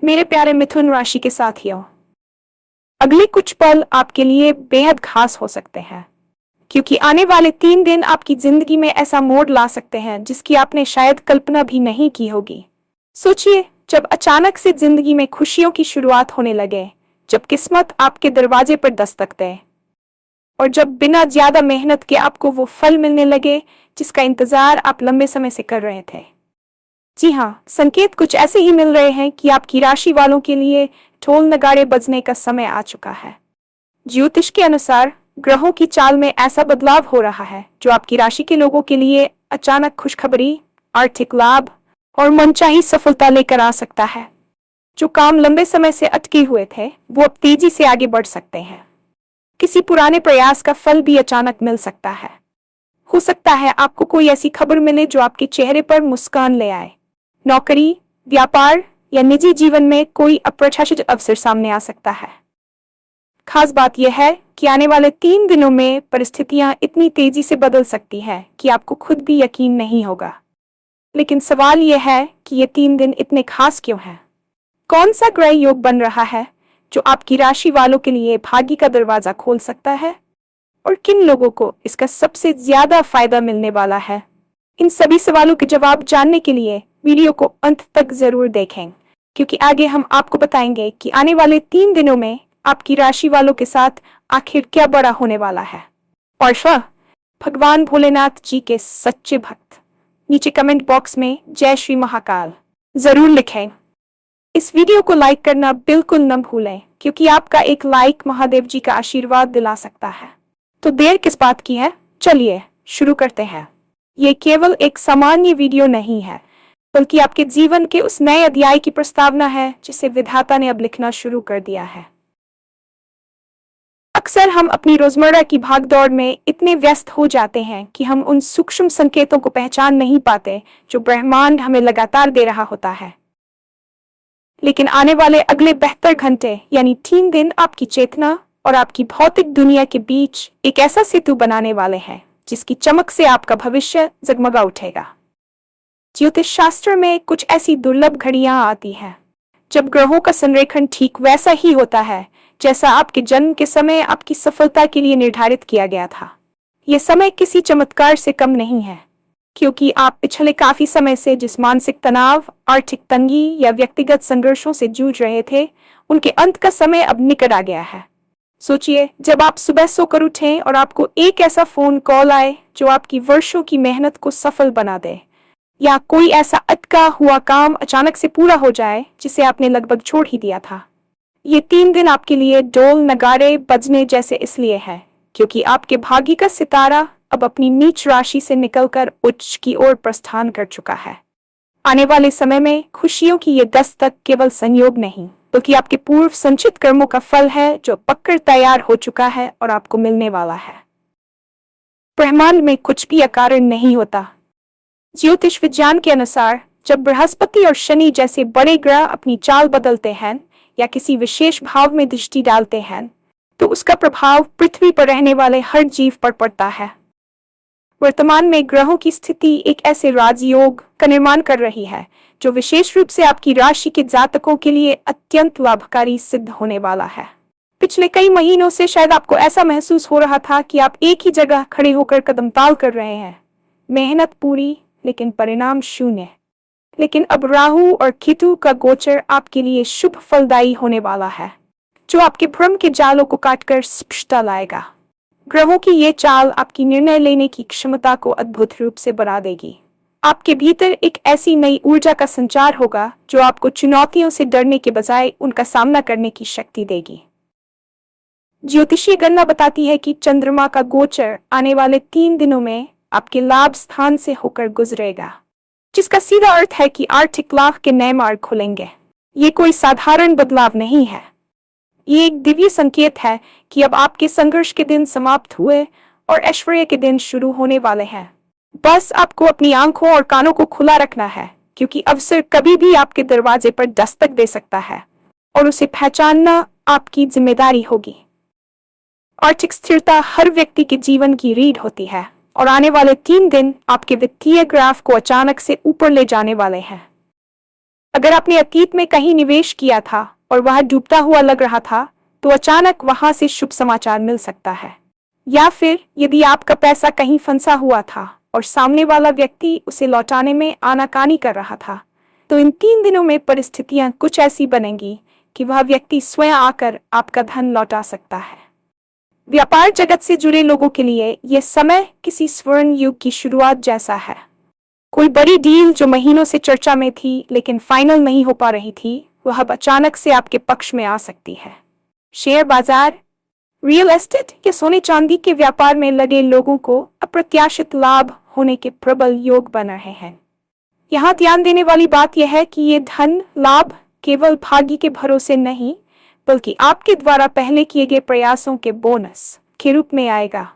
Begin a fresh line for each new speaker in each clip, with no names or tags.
मेरे प्यारे मिथुन राशि के साथियों, अगले कुछ पल आपके लिए बेहद खास हो सकते हैं, क्योंकि आने वाले 3 दिन आपकी जिंदगी में ऐसा मोड़ ला सकते हैं जिसकी आपने शायद कल्पना भी नहीं की होगी। सोचिए, जब अचानक से जिंदगी में खुशियों की शुरुआत होने लगे, जब किस्मत आपके दरवाजे पर दस्तक दे, और जब बिना ज्यादा मेहनत के आपको वो फल मिलने लगे जिसका इंतजार आप लंबे समय से कर रहे थे। जी हाँ, संकेत कुछ ऐसे ही मिल रहे हैं कि आपकी राशि वालों के लिए ढोल नगाड़े बजने का समय आ चुका है। ज्योतिष के अनुसार ग्रहों की चाल में ऐसा बदलाव हो रहा है जो आपकी राशि के लोगों के लिए अचानक खुशखबरी, आर्थिक लाभ और मनचाही सफलता लेकर आ सकता है। जो काम लंबे समय से अटके हुए थे, वो अब तेजी से आगे बढ़ सकते हैं। किसी पुराने प्रयास का फल भी अचानक मिल सकता है। हो सकता है आपको कोई ऐसी खबर मिले जो आपके चेहरे पर मुस्कान ले आए। नौकरी, व्यापार या निजी जीवन में कोई अप्रत्याशित अवसर सामने आ सकता है। खास बात यह है कि आने वाले 3 दिनों में परिस्थितियां इतनी तेजी से बदल सकती हैं कि आपको खुद भी यकीन नहीं होगा। लेकिन सवाल यह है कि ये 3 दिन इतने खास क्यों हैं? कौन सा ग्रह योग बन रहा है जो आपकी राशि वालों के लिए भाग्य का दरवाजा खोल सकता है? और किन लोगों को इसका सबसे ज्यादा फायदा मिलने वाला है? इन सभी सवालों के जवाब जानने के लिए वीडियो को अंत तक जरूर देखें, क्योंकि आगे हम आपको बताएंगे कि आने वाले 3 दिनों में आपकी राशि वालों के साथ आखिर क्या बड़ा होने वाला है। और भगवान भोलेनाथ जी के सच्चे भक्त नीचे कमेंट बॉक्स में जय श्री महाकाल जरूर लिखें। इस वीडियो को लाइक करना बिल्कुल न भूलें, क्योंकि आपका एक लाइक महादेव जी का आशीर्वाद दिला सकता है। तो देर किस बात की है, चलिए शुरू करते हैं। ये केवल एक सामान्य वीडियो नहीं है, बल्कि आपके जीवन के उस नए अध्याय की प्रस्तावना है जिसे विधाता ने अब लिखना शुरू कर दिया है। अक्सर हम अपनी रोजमर्रा की भागदौड़ में इतने व्यस्त हो जाते हैं कि हम उन सूक्ष्म संकेतों को पहचान नहीं पाते जो ब्रह्मांड हमें लगातार दे रहा होता है। लेकिन आने वाले अगले 72 घंटे यानी 3 दिन आपकी चेतना और आपकी भौतिक दुनिया के बीच एक ऐसा सेतु बनाने वाले हैं जिसकी चमक से आपका भविष्य जगमगा उठेगा। ज्योतिष शास्त्र में कुछ ऐसी दुर्लभ घड़ियां आती हैं जब ग्रहों का संरेखण ठीक वैसा ही होता है जैसा आपके जन्म के समय आपकी सफलता के लिए निर्धारित किया गया था। यह समय किसी चमत्कार से कम नहीं है, क्योंकि आप पिछले काफी समय से जिस मानसिक तनाव, आर्थिक तंगी या व्यक्तिगत संघर्षों से जूझ रहे थे, उनके अंत का समय अब निकट आ गया है। सोचिए, जब आप सुबह सोकर उठें और आपको एक ऐसा फोन कॉल आए जो आपकी वर्षों की मेहनत को सफल बना दे, या कोई ऐसा अटका हुआ काम अचानक से पूरा हो जाए जिसे आपने लगभग छोड़ ही दिया था। ये 3 दिन आपके लिए ढोल नगाड़े बजने जैसे इसलिए है क्योंकि आपके भाग्य का सितारा अब अपनी नीच राशि से निकलकर उच्च की ओर प्रस्थान कर चुका है। आने वाले समय में खुशियों की ये दस्तक केवल संयोग नहीं, बल्कि आपके पूर्व संचित कर्मों का फल है जो पककर तैयार हो चुका है और आपको मिलने वाला है। ब्रह्मांड में कुछ भी अकारण नहीं होता। ज्योतिष विज्ञान के अनुसार जब बृहस्पति और शनि जैसे बड़े ग्रह अपनी चाल बदलते हैं या किसी विशेष भाव में दृष्टि डालते हैं, तो उसका प्रभाव पृथ्वी पर रहने वाले हर जीव पर पड़ता है। वर्तमान में ग्रहों की स्थिति एक ऐसे राजयोग का निर्माण कर रही है जो विशेष रूप से आपकी राशि के जातकों के लिए अत्यंत लाभकारी सिद्ध होने वाला है। पिछले कई महीनों से शायद आपको ऐसा महसूस हो रहा था कि आप एक ही जगह खड़े होकर कदम ताल कर रहे हैं, मेहनत पूरी लेकिन परिणाम शून्य। लेकिन अब राहु और केतु का गोचर आपके लिए शुभ फलदायी होने वाला है, जो आपके भ्रम के जालों को काटकर स्पष्टता लाएगा। ग्रहों की ये चाल आपकी निर्णय लेने की क्षमता को अद्भुत रूप से बढ़ा देगी। आपके भीतर एक ऐसी नई ऊर्जा का संचार होगा जो आपको चुनौतियों से डरने के बजाय उनका सामना करने की शक्ति देगी। ज्योतिषीय गणना बताती है कि चंद्रमा का गोचर आने वाले 3 दिनों में आपके लाभ स्थान से होकर गुजरेगा, जिसका सीधा अर्थ है कि आर्थिक लाभ के नए मार्ग खुलेंगे। ये कोई साधारण बदलाव नहीं है, ये एक दिव्य संकेत है कि अब आपके संघर्ष के दिन समाप्त हुए और ऐश्वर्य के दिन शुरू होने वाले हैं। बस आपको अपनी आंखों और कानों को खुला रखना है, क्योंकि अवसर कभी भी आपके दरवाजे पर दस्तक दे सकता है और उसे पहचानना आपकी जिम्मेदारी होगी। आर्थिक स्थिरता हर व्यक्ति के जीवन की रीढ़ होती है, और आने वाले 3 दिन आपके वित्तीय ग्राफ को अचानक से ऊपर ले जाने वाले हैं। अगर आपने अतीत में कहीं निवेश किया था और वह डूबता हुआ लग रहा था, तो अचानक वहां से शुभ समाचार मिल सकता है। या फिर यदि आपका पैसा कहीं फंसा हुआ था और सामने वाला व्यक्ति उसे लौटाने में आनाकानी कर रहा था, तो इन 3 दिनों में परिस्थितियां कुछ ऐसी बनेंगी कि वह व्यक्ति स्वयं आकर आपका धन लौटा सकता है। व्यापार जगत से जुड़े लोगों के लिए यह समय किसी स्वर्ण युग की शुरुआत जैसा है। कोई बड़ी डील जो महीनों से चर्चा में थी लेकिन फाइनल नहीं हो पा रही थी, वह अब अचानक से आपके पक्ष में आ सकती है। शेयर बाजार, रियल एस्टेट या सोने चांदी के व्यापार में लगे लोगों को अप्रत्याशित लाभ होने के प्रबल योग बन रहे हैं। यहाँ ध्यान देने वाली बात यह है कि ये धन लाभ केवल भाग्य के भरोसे नहीं, बल्कि आपके द्वारा पहले किए गए प्रयासों के बोनस के रूप में आएगा।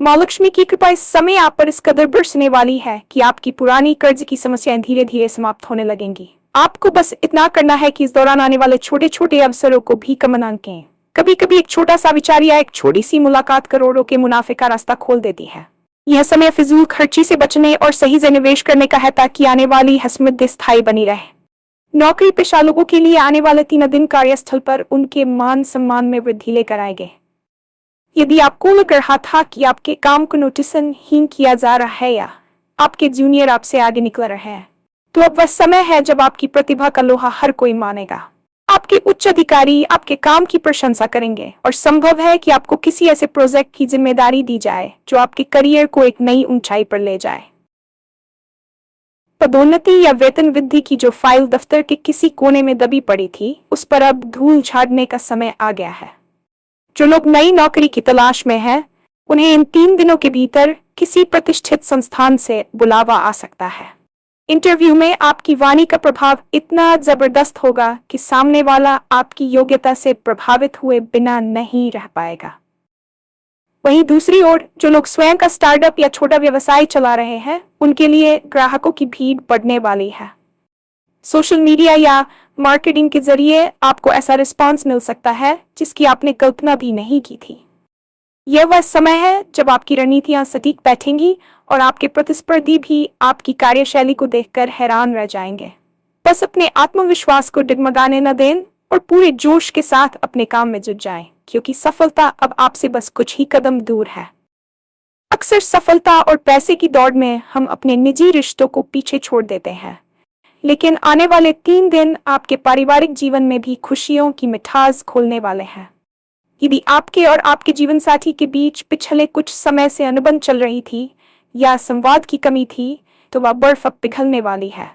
माँ लक्ष्मी की कृपा इस समय आप पर इस कदर बरसने वाली है कि आपकी पुरानी कर्ज की समस्याएं धीरे धीरे समाप्त होने लगेंगी। आपको बस इतना करना है कि इस दौरान आने वाले छोटे छोटे अवसरों को भी कम आंकें। कभी कभी एक छोटा सा विचार या एक छोटी सी मुलाकात करोड़ों के मुनाफे का रास्ता खोल देती है। यह समय फिजूल खर्ची से बचने और सही से निवेश करने का है ताकि आने वाली समृद्धि स्थायी बनी रहे। नौकरी पेशा लोगों के लिए आने वाले 3 दिन कार्यस्थल पर उनके मान सम्मान में वृद्धि लेकर आएंगे। यदि आपको लग रहा था कि आपके काम को नोटिसहीन किया जा रहा है या आपके जूनियर आपसे आगे निकल रहे हैं, तो अब वह समय है जब आपकी प्रतिभा का लोहा हर कोई मानेगा। आपके उच्च अधिकारी आपके काम की प्रशंसा करेंगे और संभव है कि आपको किसी ऐसे प्रोजेक्ट की जिम्मेदारी दी जाए जो आपके करियर को एक नई ऊंचाई पर ले जाए। पदोन्नति या वेतन वृद्धि की जो फाइल दफ्तर के किसी कोने में दबी पड़ी थी, उस पर अब धूल झाड़ने का समय आ गया है। जो लोग नई नौकरी की तलाश में हैं, उन्हें इन 3 दिनों के भीतर किसी प्रतिष्ठित संस्थान से बुलावा आ सकता है। इंटरव्यू में आपकी वाणी का प्रभाव इतना जबरदस्त होगा कि सामने वाला आपकी योग्यता से प्रभावित हुए बिना नहीं रह पाएगा। वहीं दूसरी ओर जो लोग स्वयं का स्टार्टअप या छोटा व्यवसाय चला रहे हैं, उनके लिए ग्राहकों की भीड़ बढ़ने वाली है। सोशल मीडिया या मार्केटिंग के जरिए आपको ऐसा रिस्पांस मिल सकता है जिसकी आपने कल्पना भी नहीं की थी। यह वह समय है जब आपकी रणनीतियां सटीक बैठेंगी और आपके प्रतिस्पर्धी भी आपकी कार्यशैली को देखकर हैरान रह जाएंगे। बस अपने आत्मविश्वास को डगमगाने न दें और पूरे जोश के साथ अपने काम में जुट जाएं, क्योंकि सफलता अब आपसे बस कुछ ही कदम दूर है। अक्सर सफलता और पैसे की दौड़ में हम अपने निजी रिश्तों को पीछे छोड़ देते हैं, लेकिन आने वाले 3 दिन आपके पारिवारिक जीवन में भी खुशियों की मिठास खोलने वाले हैं। यदि आपके और आपके जीवन साथी के बीच पिछले कुछ समय से अनुबंध चल रही थी या संवाद की कमी थी, तो वह बर्फ अब पिघलने वाली है।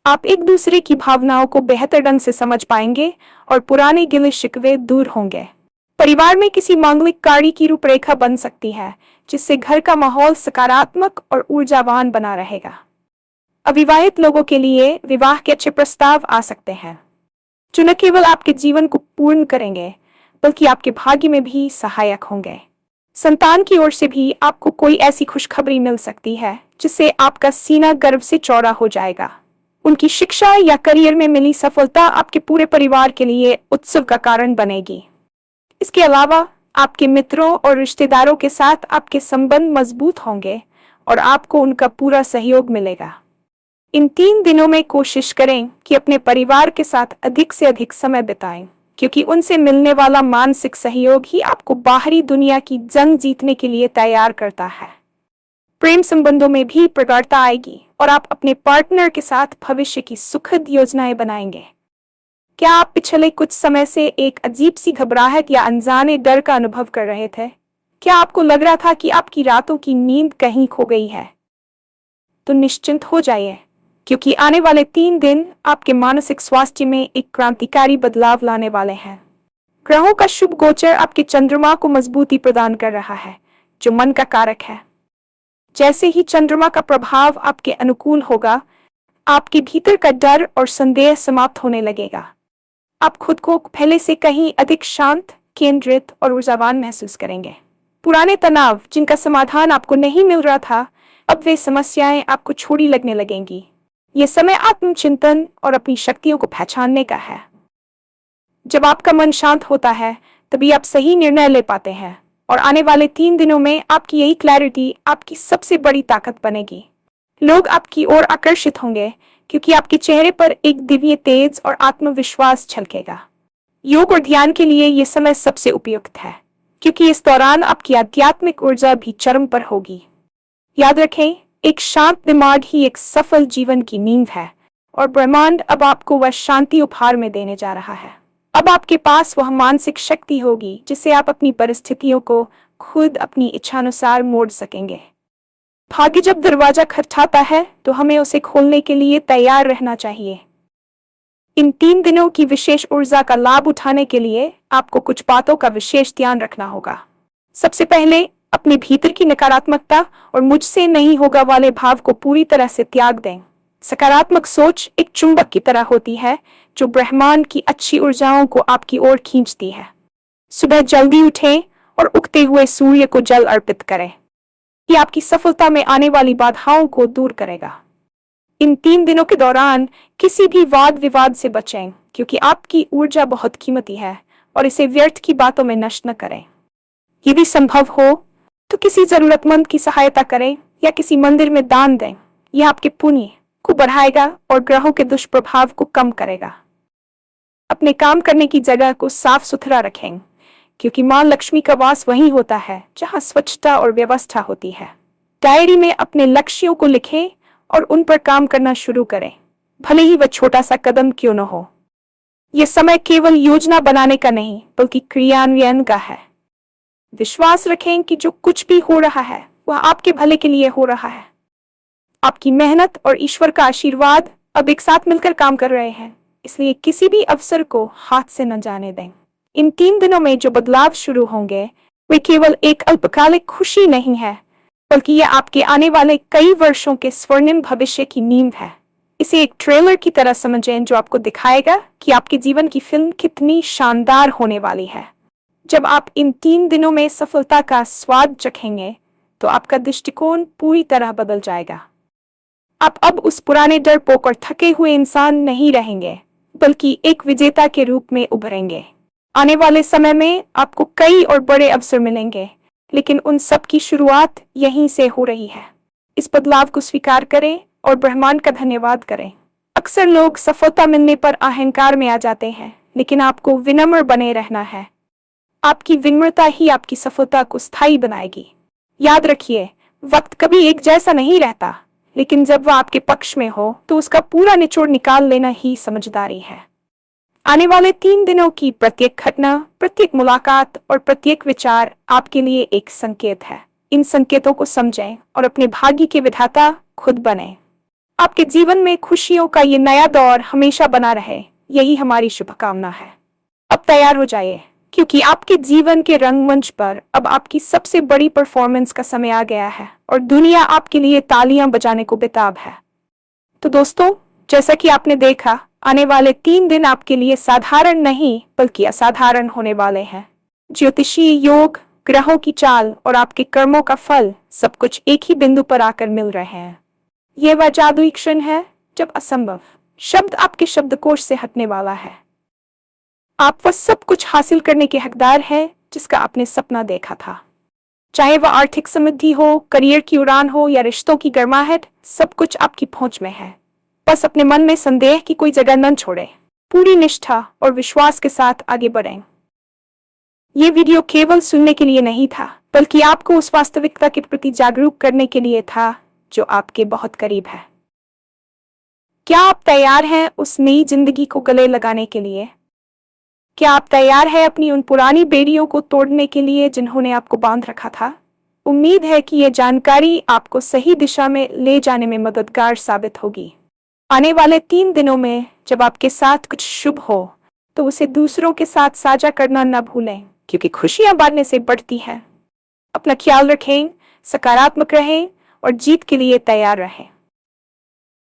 आप एक दूसरे की भावनाओं को बेहतर ढंग से समझ पाएंगे और पुराने गिले शिकवे दूर होंगे। परिवार में किसी मांगलिक कार्य की रूपरेखा बन सकती है, जिससे घर का माहौल सकारात्मक और ऊर्जावान बना रहेगा। अविवाहित लोगों के लिए विवाह के अच्छे प्रस्ताव आ सकते हैं, जो न केवल आपके जीवन को पूर्ण करेंगे, बल्कि आपके भाग्य में भी सहायक होंगे। संतान की ओर से भी आपको कोई ऐसी खुशखबरी मिल सकती है जिससे आपका सीना गर्व से चौड़ा हो जाएगा। उनकी शिक्षा या करियर में मिली सफलता आपके पूरे परिवार के लिए उत्सव का कारण बनेगी। इसके अलावा आपके मित्रों और रिश्तेदारों के साथ आपके संबंध मजबूत होंगे और आपको उनका पूरा सहयोग मिलेगा। इन 3 दिनों में कोशिश करें कि अपने परिवार के साथ अधिक से अधिक समय बिताएं, क्योंकि उनसे मिलने वाला मानसिक सहयोग ही आपको बाहरी दुनिया की जंग जीतने के लिए तैयार करता है। प्रेम संबंधों में भी प्रगाढ़ता आएगी और आप अपने पार्टनर के साथ भविष्य की सुखद योजनाएं बनाएंगे। क्या आप पिछले कुछ समय से एक अजीब सी घबराहट या अनजाने डर का अनुभव कर रहे थे? क्या आपको लग रहा था कि आपकी रातों की नींद कहीं खो गई है? तो निश्चिंत हो जाइए, क्योंकि आने वाले 3 दिन आपके मानसिक स्वास्थ्य में एक क्रांतिकारी बदलाव लाने वाले हैं। ग्रहों का शुभ गोचर आपके चंद्रमा को मजबूती प्रदान कर रहा है, जो मन का कारक है। जैसे ही चंद्रमा का प्रभाव आपके अनुकूल होगा, आपके भीतर का डर और संदेह समाप्त होने लगेगा। आप खुद को पहले से कहीं अधिक शांत, केंद्रित और ऊर्जावान महसूस करेंगे। पुराने तनाव जिनका समाधान आपको नहीं मिल रहा था, अब वे समस्याएं आपको छोटी लगने लगेंगी। ये समय आत्मचिंतन और अपनी शक्तियों को पहचानने का है। जब आपका मन शांत होता है, तभी आप सही निर्णय ले पाते हैं और आने वाले 3 दिनों में आपकी यही क्लैरिटी आपकी सबसे बड़ी ताकत बनेगी। लोग आपकी ओर आकर्षित होंगे, क्योंकि आपके चेहरे पर एक दिव्य तेज और आत्मविश्वास छलकेगा। योग और ध्यान के लिए ये समय सबसे उपयुक्त है, क्योंकि इस दौरान आपकी आध्यात्मिक ऊर्जा भी चरम पर होगी। याद रखें, एक शांत दिमाग ही एक सफल जीवन की नींव है, और ब्रह्मांड अब आपको वह शांति उपहार में देने जा रहा है। अब आपके पास वह मानसिक शक्ति होगी जिससे आप अपनी परिस्थितियों को खुद अपनी इच्छानुसार मोड़ सकेंगे। भाग्य जब दरवाजा खटखटाता है तो हमें उसे खोलने के लिए तैयार रहना चाहिए। इन 3 दिनों की विशेष ऊर्जा का लाभ उठाने के लिए आपको कुछ बातों का विशेष ध्यान रखना होगा। सबसे पहले, अपने भीतर की नकारात्मकता और मुझसे नहीं होगा वाले भाव को पूरी तरह से त्याग दें। सकारात्मक सोच एक चुंबक की तरह होती है जो ब्रह्मांड की अच्छी ऊर्जाओं को आपकी ओर खींचती है। सुबह जल्दी उठें और उगते हुए सूर्य को जल अर्पित करें। ये आपकी सफलता में आने वाली बाधाओं को दूर करेगा। इन 3 दिनों के दौरान किसी भी वाद विवाद से बचें, क्योंकि आपकी ऊर्जा बहुत कीमती है, और इसे व्यर्थ की बातों में नष्ट न करें। यदि संभव हो तो किसी जरूरतमंद की सहायता करें या किसी मंदिर में दान दें। यह आपके पुण्य को बढ़ाएगा और ग्रहों के दुष्प्रभाव को कम करेगा। अपने काम करने की जगह को साफ सुथरा रखें, क्योंकि मां लक्ष्मी का वास वहीं होता है जहां स्वच्छता और व्यवस्था होती है। डायरी में अपने लक्ष्यों को लिखें और उन पर काम करना शुरू करें, भले ही वह छोटा सा कदम क्यों न हो। यह समय केवल योजना बनाने का नहीं, बल्कि क्रियान्वयन का है। विश्वास रखें कि जो कुछ भी हो रहा है वह आपके भले के लिए हो रहा है। आपकी मेहनत और ईश्वर का आशीर्वाद अब एक साथ मिलकर काम कर रहे हैं, इसलिए किसी भी अवसर को हाथ से न जाने दें। इन 3 दिनों में जो बदलाव शुरू होंगे वे केवल एक अल्पकालिक खुशी नहीं है, बल्कि यह आपके आने वाले कई वर्षों के स्वर्णिम भविष्य की नींव है। इसे एक ट्रेलर की तरह समझें जो आपको दिखाएगा कि आपके जीवन की फिल्म कितनी शानदार होने वाली है। जब आप इन 3 दिनों में सफलता का स्वाद चखेंगे तो आपका दृष्टिकोण पूरी तरह बदल जाएगा। आप अब उस पुराने डरपोक और थके हुए इंसान नहीं रहेंगे, बल्कि एक विजेता के रूप में उभरेंगे। आने वाले समय में आपको कई और बड़े अवसर मिलेंगे, लेकिन उन सब की शुरुआत यहीं से हो रही है। इस बदलाव को स्वीकार करें और ब्रह्मांड का धन्यवाद करें। अक्सर लोग सफलता मिलने पर अहंकार में आ जाते हैं, लेकिन आपको विनम्र बने रहना है। आपकी विनम्रता ही आपकी सफलता को स्थायी बनाएगी। याद रखिए, वक्त कभी एक जैसा नहीं रहता, लेकिन जब वह आपके पक्ष में हो तो उसका पूरा निचोड़ निकाल लेना ही समझदारी है। आने वाले 3 दिनों की प्रत्येक घटना, प्रत्येक मुलाकात और प्रत्येक विचार आपके लिए एक संकेत है। इन संकेतों को समझें और अपने भाग्य के विधाता खुद बने। आपके जीवन में खुशियों का ये नया दौर हमेशा बना रहे, यही हमारी शुभकामना है। अब तैयार हो जाइए, क्योंकि आपके जीवन के रंगमंच पर अब आपकी सबसे बड़ी परफॉर्मेंस का समय आ गया है और दुनिया आपके लिए तालियां बजाने को बेताब है। तो दोस्तों, जैसा कि आपने देखा, आने वाले 3 दिन आपके लिए साधारण नहीं बल्कि असाधारण होने वाले हैं। ज्योतिषीय योग, ग्रहों की चाल और आपके कर्मों का फल सब कुछ एक ही बिंदु पर आकर मिल रहे हैं। यह वह जादुई क्षण है जब असंभव शब्द आपके शब्दकोश से हटने वाला है। आप वह सब कुछ हासिल करने के हकदार हैं जिसका आपने सपना देखा था। चाहे वह आर्थिक समृद्धि हो, करियर की उड़ान हो या रिश्तों की गर्माहट, सब कुछ आपकी पहुंच में है। बस अपने मन में संदेह की कोई जगह न छोड़ें। पूरी निष्ठा और विश्वास के साथ आगे बढ़ें। ये वीडियो केवल सुनने के लिए नहीं था, बल्कि आपको उस वास्तविकता के प्रति जागरूक करने के लिए था जो आपके बहुत करीब है। क्या आप तैयार हैं उस नई जिंदगी को गले लगाने के लिए? क्या आप तैयार हैं अपनी उन पुरानी बेड़ियों को तोड़ने के लिए जिन्होंने आपको बांध रखा था? उम्मीद है कि यह जानकारी आपको सही दिशा में ले जाने में मददगार साबित होगी। आने वाले 3 दिनों में जब आपके साथ कुछ शुभ हो तो उसे दूसरों के साथ साझा करना न भूलें, क्योंकि खुशियां बांटने से बढ़ती हैं। अपना ख्याल रखें, सकारात्मक रहें और जीत के लिए तैयार रहें।